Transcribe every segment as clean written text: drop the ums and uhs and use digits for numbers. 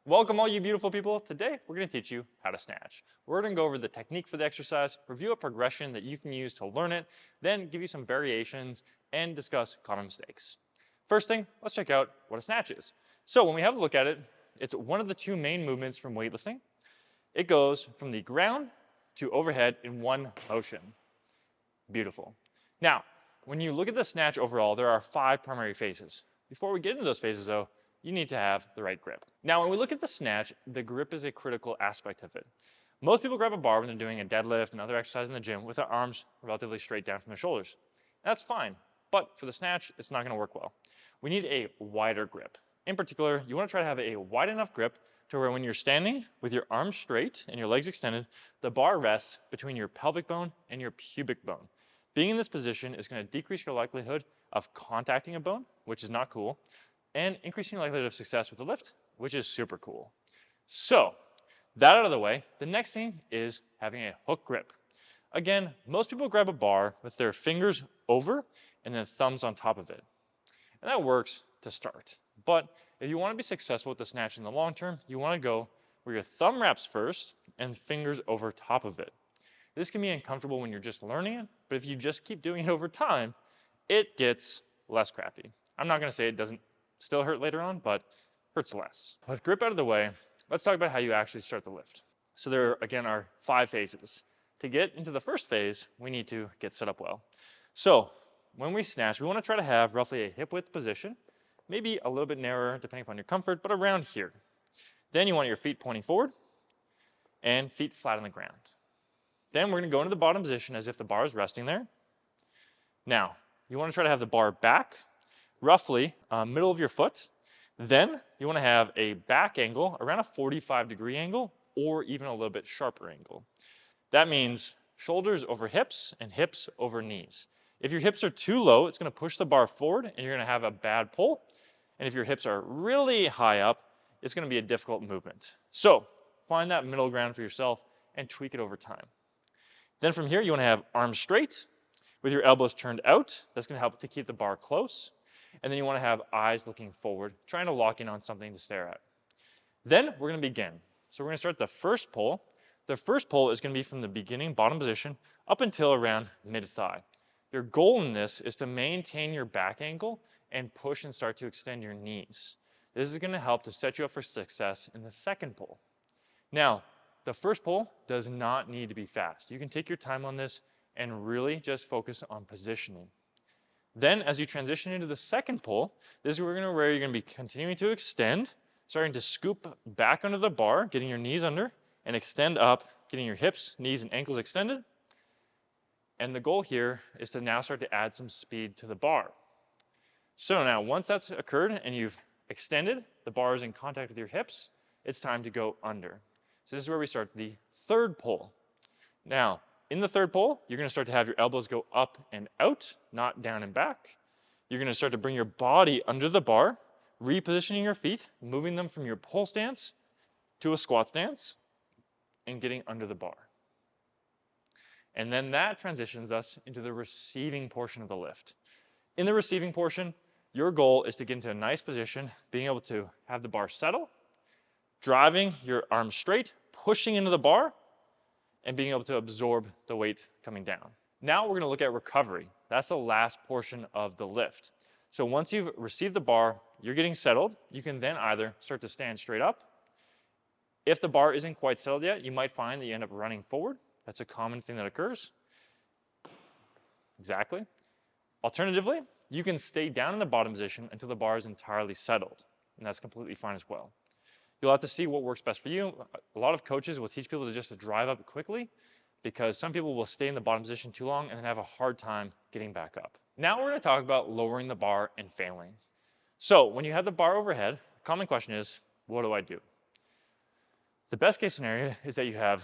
Welcome all you beautiful people. Today we're going to teach you how to snatch. We're going to go over the technique for the exercise, review a progression that you can use to learn it, then give you some variations and discuss common mistakes. First thing, let's check out what a snatch is. So when we have a look at it, it's one of the two main movements from weightlifting. It goes from the ground to overhead in one motion. Beautiful. Now, when you look at the snatch overall, there are 5 primary phases. Before we get into those phases though, you need to have the right grip. Now, when we look at the snatch, the grip is a critical aspect of it. Most people grab a bar when they're doing a deadlift and other exercise in the gym with their arms relatively straight down from their shoulders. That's fine, but for the snatch, it's not gonna work well. We need a wider grip. In particular, you wanna try to have a wide enough grip to where when you're standing with your arms straight and your legs extended, the bar rests between your pelvic bone and your pubic bone. Being in this position is gonna decrease your likelihood of contacting a bone, which is not cool, and increasing your likelihood of success with the lift, which is super cool. So, that out of the way, the next thing is having a hook grip. Again, most people grab a bar with their fingers over and then thumbs on top of it. And that works to start. But if you want to be successful with the snatch in the long term, you want to go where your thumb wraps first and fingers over top of it. This can be uncomfortable when you're just learning it, but if you just keep doing it over time, it gets less crappy. I'm not going to say it doesn't still hurt later on, but hurts less. With grip out of the way, let's talk about how you actually start the lift. So there, again, are 5 phases. To get into the first phase, we need to get set up well. So when we snatch, we want to try to have roughly a hip width position, maybe a little bit narrower depending upon your comfort, but around here. Then you want your feet pointing forward and feet flat on the ground. Then we're going to go into the bottom position as if the bar is resting there. Now, you want to try to have the bar back roughly middle of your foot. Then you want to have a back angle around a 45-degree angle or even a little bit sharper angle. That means shoulders over hips and hips over knees. If your hips are too low, it's going to push the bar forward and you're going to have a bad pull. And if your hips are really high up, it's going to be a difficult movement. So find that middle ground for yourself and tweak it over time. Then from here, you want to have arms straight with your elbows turned out. That's going to help to keep the bar close. And then you want to have eyes looking forward, trying to lock in on something to stare at. Then we're going to begin. So we're going to start the first pull. The first pull is going to be from the beginning bottom position up until around mid-thigh. Your goal in this is to maintain your back angle and push and start to extend your knees. This is going to help to set you up for success in the second pull. Now, the first pull does not need to be fast. You can take your time on this and really just focus on positioning. Then as you transition into the second pull, this is where you're going to be continuing to extend, starting to scoop back under the bar, getting your knees under, and extend up, getting your hips, knees, and ankles extended. And the goal here is to now start to add some speed to the bar. So now once that's occurred and you've extended, the bar is in contact with your hips, it's time to go under. So this is where we start the third pull. Now, in the third pull, you're going to start to have your elbows go up and out, not down and back. You're going to start to bring your body under the bar, repositioning your feet, moving them from your pull stance to a squat stance, and getting under the bar. And then that transitions us into the receiving portion of the lift. In the receiving portion, your goal is to get into a nice position, being able to have the bar settle, driving your arms straight, pushing into the bar, and being able to absorb the weight coming down. Now we're going to look at recovery. That's the last portion of the lift. So once you've received the bar, you're getting settled, you can then either start to stand straight up. If the bar isn't quite settled yet, you might find that you end up running forward. That's a common thing that occurs. Exactly. Alternatively, you can stay down in the bottom position until the bar is entirely settled, and that's completely fine as well. You'll have to see what works best for you. A lot of coaches will teach people to just drive up quickly because some people will stay in the bottom position too long and then have a hard time getting back up. Now we're going to talk about lowering the bar and failing. So when you have the bar overhead, a common question is, what do I do? The best case scenario is that you have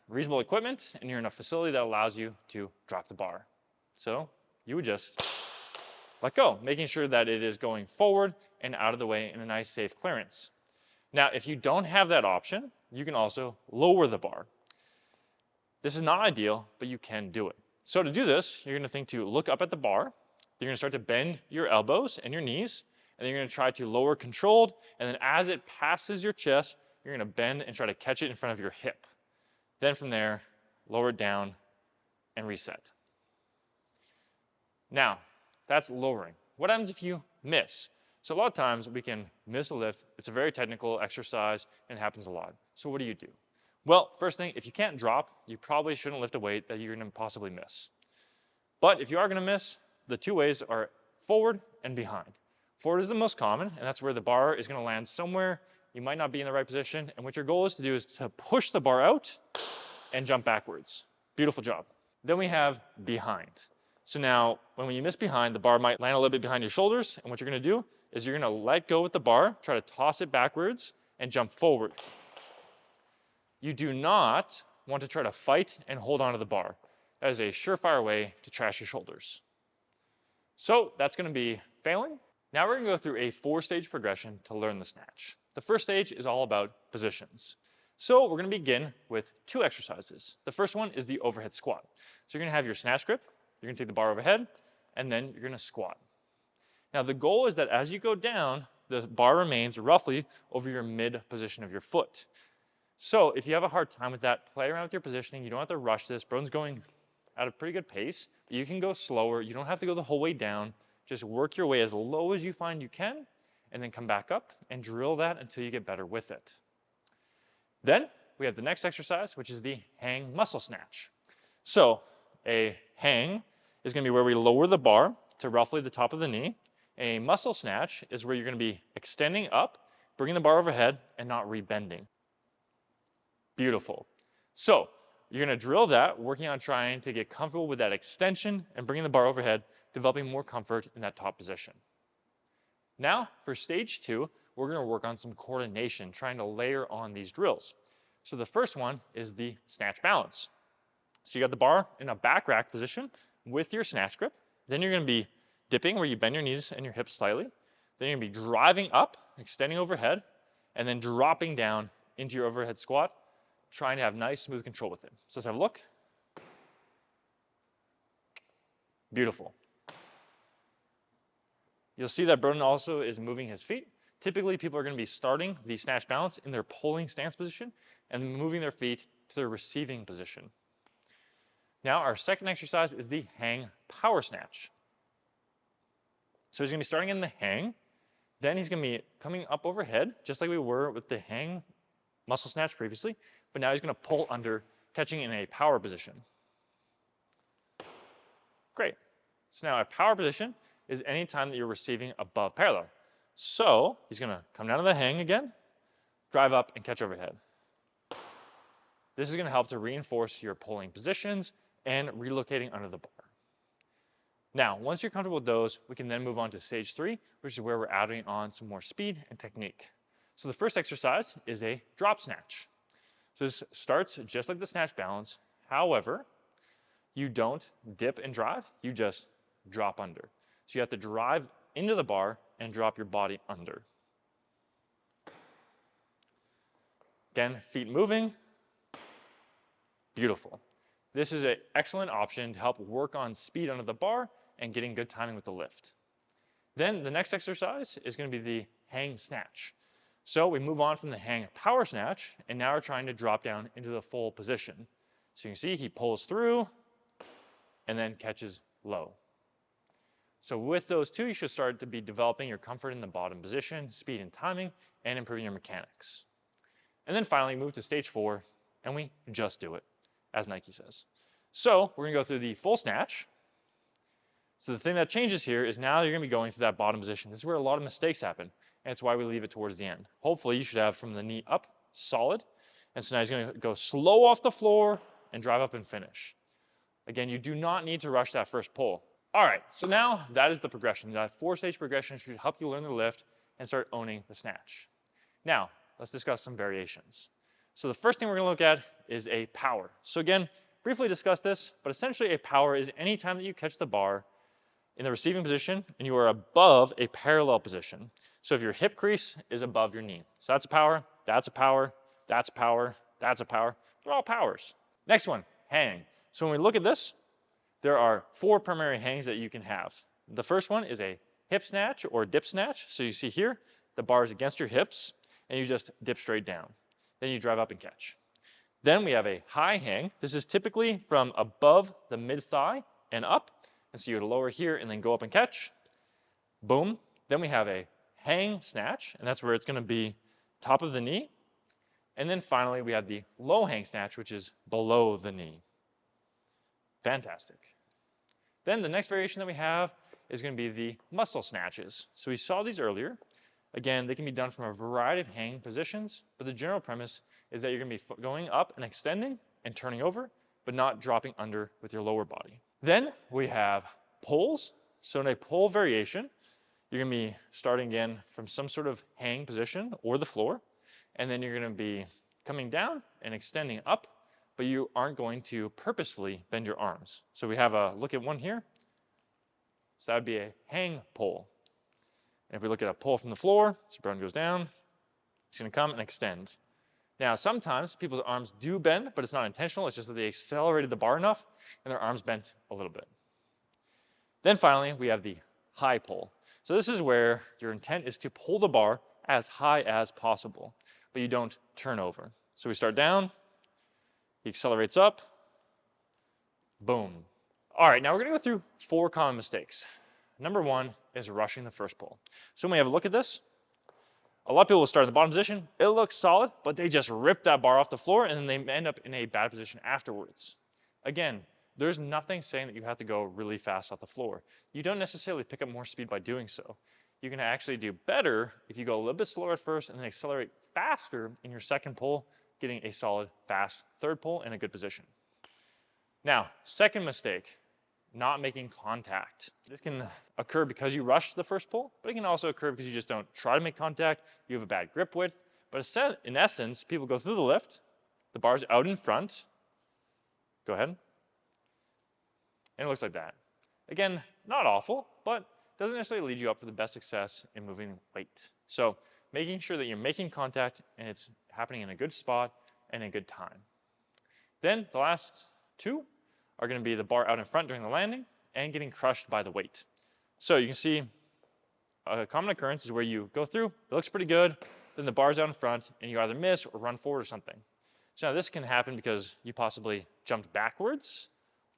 reasonable equipment and you're in a facility that allows you to drop the bar. So you would just let go, making sure that it is going forward and out of the way in a nice safe clearance. Now, if you don't have that option, you can also lower the bar. This is not ideal, but you can do it. So to do this, you're going to think to look up at the bar. You're going to start to bend your elbows and your knees, and then you're gonna try to lower controlled, and then as it passes your chest, you're gonna bend and try to catch it in front of your hip. Then from there, lower it down and reset. Now, that's lowering. What happens if you miss? So a lot of times we can miss a lift. It's a very technical exercise and it happens a lot. So what do you do? Well, first thing, if you can't drop, you probably shouldn't lift a weight that you're gonna possibly miss. But if you are gonna miss, the two ways are forward and behind. Forward is the most common, and that's where the bar is gonna land somewhere. You might not be in the right position, and what your goal is to do is to push the bar out and jump backwards. Beautiful job. Then we have behind. So now, when you miss behind, the bar might land a little bit behind your shoulders, and what you're gonna do is you're gonna let go with the bar, try to toss it backwards, and jump forward. You do not want to try to fight and hold onto the bar. That is a surefire way to trash your shoulders. So that's gonna be failing. Now we're gonna go through a 4-stage progression to learn the snatch. The first stage is all about positions. So we're gonna begin with 2 exercises. The first one is the overhead squat. So you're gonna have your snatch grip, you're gonna take the bar overhead, and then you're gonna squat. Now the goal is that as you go down, the bar remains roughly over your mid position of your foot. So if you have a hard time with that, play around with your positioning. You don't have to rush this. Broden's going at a pretty good pace, but you can go slower. You don't have to go the whole way down. Just work your way as low as you find you can, and then come back up and drill that until you get better with it. Then we have the next exercise, which is the hang muscle snatch. So a hang is gonna be where we lower the bar to roughly the top of the knee. A muscle snatch is where you're gonna be extending up, bringing the bar overhead, and not rebending. Beautiful. So you're gonna drill that, working on trying to get comfortable with that extension and bringing the bar overhead, developing more comfort in that top position. Now for stage 2, we're gonna work on some coordination, trying to layer on these drills. So the first one is the snatch balance. So you got the bar in a back rack position with your snatch grip. Then you're gonna be dipping where you bend your knees and your hips slightly. Then you're gonna be driving up, extending overhead, and then dropping down into your overhead squat, trying to have nice, smooth control with it. So let's have a look. Beautiful. You'll see that Broden also is moving his feet. Typically, people are going to be starting the snatch balance in their pulling stance position and moving their feet to their receiving position. Now, our second exercise is the hang power snatch. So he's going to be starting in the hang. Then he's going to be coming up overhead, just like we were with the hang muscle snatch previously. But now he's going to pull under, catching in a power position. Great. So now a power position is any time that you're receiving above parallel. So he's going to come down to the hang again, drive up, and catch overhead. This is going to help to reinforce your pulling positions and relocating under the bar. Now, once you're comfortable with those, we can then move on to stage 3, which is where we're adding on some more speed and technique. So the first exercise is a drop snatch. So this starts just like the snatch balance. However, you don't dip and drive, you just drop under. So you have to drive into the bar and drop your body under. Again, feet moving. Beautiful. This is an excellent option to help work on speed under the bar and getting good timing with the lift. Then the next exercise is going to be the hang snatch. So we move on from the hang power snatch, and now we're trying to drop down into the full position. So you can see he pulls through and then catches low. So with those two, you should start to be developing your comfort in the bottom position, speed and timing, and improving your mechanics. And then finally move to stage 4, and we just do it, as Nike says. So we're gonna go through the full snatch. So the thing that changes here is now you're gonna be going through that bottom position. This is where a lot of mistakes happen, and it's why we leave it towards the end. Hopefully you should have from the knee up, solid. And so now he's gonna go slow off the floor and drive up and finish. Again, you do not need to rush that first pull. All right, so now that is the progression. That 4-stage progression should help you learn the lift and start owning the snatch. Now, let's discuss some variations. So the first thing we're gonna look at is a power. So again, briefly discuss this, but essentially a power is any time that you catch the bar in the receiving position and you are above a parallel position. So if your hip crease is above your knee. So that's a power, that's a power, that's a power, that's a power. They're all powers. Next one, hang. So when we look at this, there are 4 primary hangs that you can have. The first one is a hip snatch or dip snatch. So you see here, the bar is against your hips, and you just dip straight down. Then you drive up and catch. Then we have a high hang. This is typically from above the mid-thigh and up. And so you would lower here and then go up and catch. Boom. Then we have a hang snatch, and that's where it's going to be top of the knee. And then finally, we have the low hang snatch, which is below the knee. Fantastic. Then the next variation that we have is going to be the muscle snatches. So we saw these earlier. Again, they can be done from a variety of hang positions, but the general premise is that you're going to be going up and extending and turning over, but not dropping under with your lower body. Then we have pulls. So in a pull variation, you're going to be starting again from some sort of hang position or the floor, and then you're going to be coming down and extending up, but you aren't going to purposefully bend your arms. So we have a look at one here. So that would be a hang pull. And if we look at a pull from the floor, so Brown goes down, it's going to come and extend. Now, sometimes people's arms do bend, but it's not intentional. It's just that they accelerated the bar enough and their arms bent a little bit. Then finally, we have the high pull. So this is where your intent is to pull the bar as high as possible, but you don't turn over. So we start down, he accelerates up, boom. All right, now we're going to go through 4 common mistakes. Number 1 is rushing the first pull. So when we have a look at this, a lot of people will start in the bottom position. It looks solid, but they just rip that bar off the floor and then they end up in a bad position afterwards. Again, there's nothing saying that you have to go really fast off the floor. You don't necessarily pick up more speed by doing so. You can actually do better if you go a little bit slower at first and then accelerate faster in your second pull, getting a solid, fast third pull in a good position. Now, second mistake, not making contact. This can occur because you rushed the first pull, but it can also occur because you just don't try to make contact, you have a bad grip width. But in essence, people go through the lift, the bar's out in front. Go ahead. And it looks like that. Again, not awful, but doesn't necessarily lead you up for the best success in moving weight. So making sure that you're making contact and it's happening in a good spot and a good time. Then the last 2 are going to be the bar out in front during the landing and getting crushed by the weight. So you can see a common occurrence is where you go through, it looks pretty good, then the bar's out in front and you either miss or run forward or something. So now this can happen because you possibly jumped backwards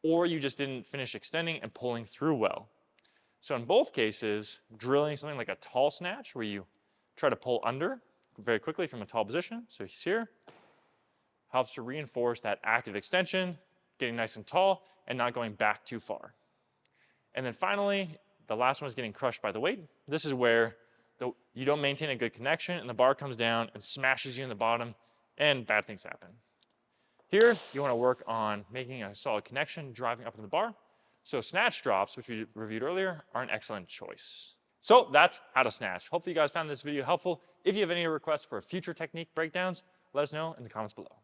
or you just didn't finish extending and pulling through well. So in both cases, drilling something like a tall snatch where you try to pull under very quickly from a tall position, so he's here, helps to reinforce that active extension, getting nice and tall, and not going back too far. And then finally, the last one is getting crushed by the weight. This is where you don't maintain a good connection and the bar comes down and smashes you in the bottom and bad things happen. Here, you want to work on making a solid connection, driving up in the bar. So snatch drops, which we reviewed earlier, are an excellent choice. So that's how to snatch. Hopefully you guys found this video helpful. If you have any requests for future technique breakdowns, let us know in the comments below.